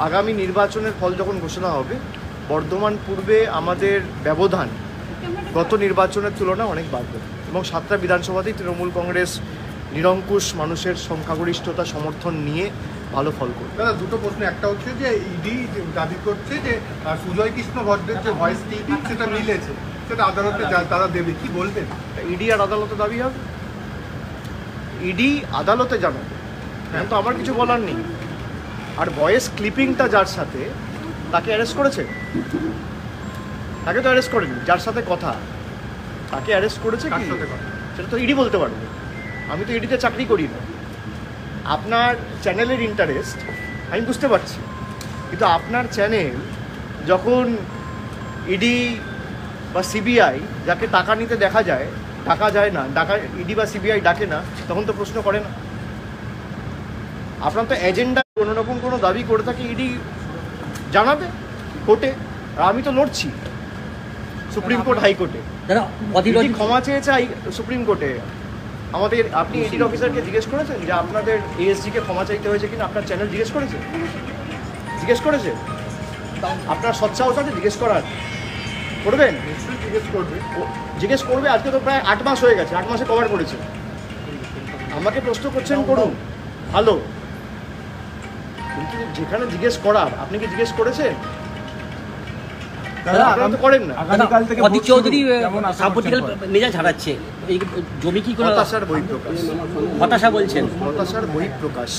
আগামী নির্বাচনের ফল যখন ঘোষণা হবে, বর্ধমান পূর্বে আমাদের ব্যবধান গত নির্বাচনের তুলনায় অনেক বাড়বে এবং 7টা বিধানসভাতেই তৃণমূল কংগ্রেস নিরঙ্কুশ মানুষের সংখ্যাগরিষ্ঠতা সমর্থন নিয়ে ভালো ফল করবে। দাদা, দুটো প্রশ্ন। একটা হচ্ছে যে ইডি দাবি করছে যে সুজয় কৃষ্ণ ভদ্রের যে ভয়েস টিপি সেটা মিলেছে, সেটা আদালতে তারা দেবে, কি বলবেন? ইডি আর আদালতে দাবি হবে, ইডি আদালতে জানাবে, এখন তো আমার কিছু বলার নেই। আর ভয়েস ক্লিপিংটা যার সাথে, তাকে অ্যারেস্ট করেছে? তাকে তো অ্যারেস্ট করেনি। যার সাথে কথা, তাকে অ্যারেস্ট করেছে কি সেটা তো ইডি বলতে পারবে। আমি তো ইডিতে চাকরি করি না। আপনার চ্যানেলের ইন্টারেস্ট আমি বুঝতে পারছি, কিন্তু আপনার চ্যানেল যখন ইডি বা সিবিআই যাকে টাকা নিতে দেখা যায়, ডাকা যায় না, ইডি বা সিবিআই ডাকে না, তখন তো প্রশ্ন করে না। আপনার তো এজেন্ডা কোনো রকম কোনো দাবি করে থাকে, ইডি জানাবে কোর্টে। আর আমি তো লড়ছি সুপ্রিম কোর্ট, হাইকোর্টে। ক্ষমা চেয়েছে সুপ্রিম কোর্টে আমাদের। আপনি ইডির অফিসারকে জিজ্ঞেস করেছেন যে আপনাদের এএসজিকে ক্ষমা চাইতে হয়েছে কিনা? আপনার চ্যানেল জিজ্ঞেস করেছে? আপনার সৎসাহস আছে জিজ্ঞেস করার? করবেন? নিশ্চয়ই জিজ্ঞেস করবে। আজকে তো প্রায় 8 মাস হয়ে গেছে, 8 মাসে কভার করেছে। আমাকে প্রশ্ন করছেন, করুন, ভালো, কিন্তু যেখানে জিজ্ঞেস করার আপনি কি জিজ্ঞেস করেছেন? করেন না। অধীর চৌধুরী সাম্প্রতিককাল মেজাজ হারাচ্ছে, এই জমি কি কোনো হতাশার বহিঃপ্রকাশ? হতাশা বলছেন? হতাশার বহিঃপ্রকাশ।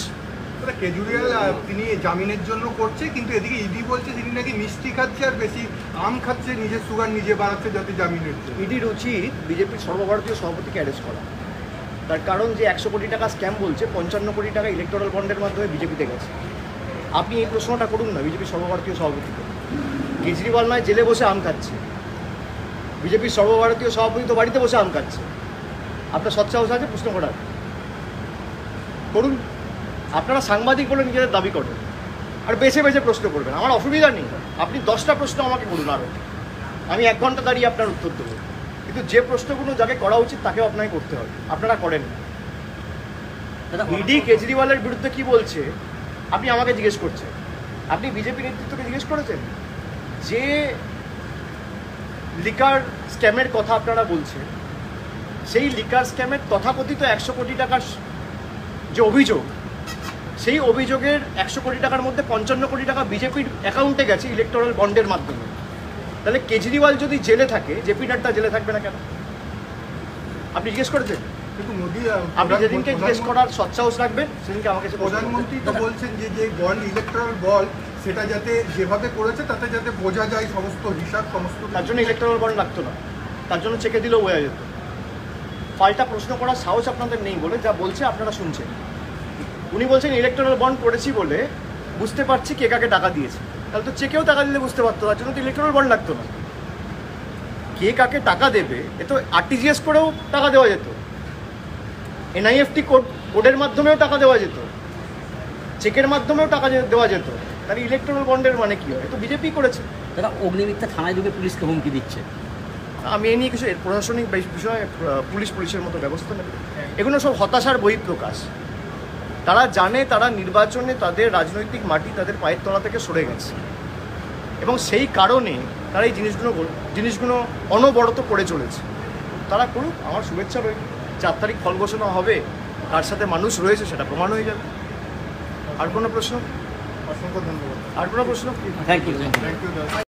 কেজরিওয়াল তিনি জামিনের জন্য করছে, কিন্তু এদিকে ইডি বলছে তিনি নাকি মিষ্টি খাচ্ছে আর বেশি আম খাচ্ছে, নিজের সুগার নিজে বাড়াচ্ছে যাতে জামিনের জন্য। ইডির উচিত বিজেপির সর্বভারতীয় সভাপতিকে অ্যারেস্ট করা। তার কারণ যে 100 কোটি টাকা স্ক্যাম বলছে, 55 কোটি টাকা ইলেকটোরাল বন্ডের মাধ্যমে বিজেপিতে গেছে। আপনি এই প্রশ্নটা করুন না বিজেপির সর্বভারতীয় সভাপতিকে। কেজরিওয়াল নয় জেলে বসে আম খাচ্ছে, বিজেপির সর্বভারতীয় সভাপতি তো বাড়িতে বসে আম খাচ্ছে। আপনার সৎসাহস আছে প্রশ্ন করার? করুন। আপনারা সাংবাদিক বলে নিজেদের দাবি করেন আর বেছে বেছে প্রশ্ন করবেন, আমার অসুবিধা নেই। আপনি 10টা প্রশ্ন আমাকে করুন, আরও আমি 1 ঘন্টা দাঁড়িয়ে আপনার উত্তর দেবো, কিন্তু যে প্রশ্নগুলো যাকে করা উচিত তাকেও আপনাকে করতে হবে। আপনারা করেন। ইডি কেজরিওয়ালের বিরুদ্ধে কি বলছে আপনি আমাকে জিজ্ঞেস করছেন? আপনি বিজেপি নেতৃত্বকে জিজ্ঞেস করেছেন? যে লিকার স্ক্যামের কথা আপনারা বলছেন, সেই লিকার স্ক্যামের তথাকথিত 100 কোটি টাকার যে অভিযোগ, সেই অভিযোগের 100 কোটি টাকার মধ্যে 55 কোটি টাকা বিজেপির অ্যাকাউন্টে গেছে ইলেকটোরাল বন্ডের মাধ্যমে। তাহলে কেজরিওয়াল যদি জেলে থাকে, জেপি নাড্ডা জেলে থাকবে না কেন? আপনি জিজ্ঞেস করেছেন? কিন্তু মোদি, আপনি যেদিনকে জিজ্ঞেস করার সৎসাহস রাখবেন সেদিনকে আমাকে প্রধানমন্ত্রী তো বলছেন যে বন্ড, ইলেকটোরাল বন্ড, সেটা যাতে যেভাবে করেছে তাতে যাতে বোঝা যায় সমস্ত হিসাব, সমস্ত। তার জন্য ইলেকটোরাল বন্ড লাগতো না, তার জন্য চেকে দিলেও বোঝা যেত। পাল্টা প্রশ্ন করার সাহস আপনাদের নেই বলে যা বলছে আপনারা শুনছেন। উনি বলছেন ইলেকটোরাল বন্ড করেছি বলে বুঝতে পারছি কে কাকে টাকা দিয়েছে। তাহলে তো চেকেও টাকা দিলে বুঝতে পারতো, তার জন্য তো ইলেকটোরাল বন্ড লাগতো না। কে কাকে টাকা দেবে এ তো আরটিজিএস করেও টাকা দেওয়া যেত, এনআইএফটি কোডের মাধ্যমেও টাকা দেওয়া যেত, চেকের মাধ্যমেও টাকা দেওয়া যেত। তাহলে ইলেকটোরাল বন্ডের মানে কি হয়? তো বিজেপি করেছে। তারা অগ্নিমিত্রা থানায় ঢুকে পুলিশকে হুমকি দিচ্ছে। আমি এ নিয়ে কিছু প্রশাসনিক বিষয়ে পুলিশের মতো ব্যবস্থা নেবে। এগুলো সব হতাশার বহিঃপ্রকাশ। তারা জানে তারা নির্বাচনে তাদের রাজনৈতিক মাটি তাদের পায়ের তলা থেকে সরে গেছে এবং সেই কারণে তারা এই জিনিসগুলো অনবরত করে চলেছে। তারা করুক, আমার শুভেচ্ছা রইল। 4 তারিখ ফল ঘোষণা হবে, কার সাথে মানুষ রয়েছে সেটা প্রমাণ হয়ে যাবে। আর কোনো প্রশ্ন? অসংখ্য ধন্যবাদ। আর কোনো প্রশ্ন? Thank you.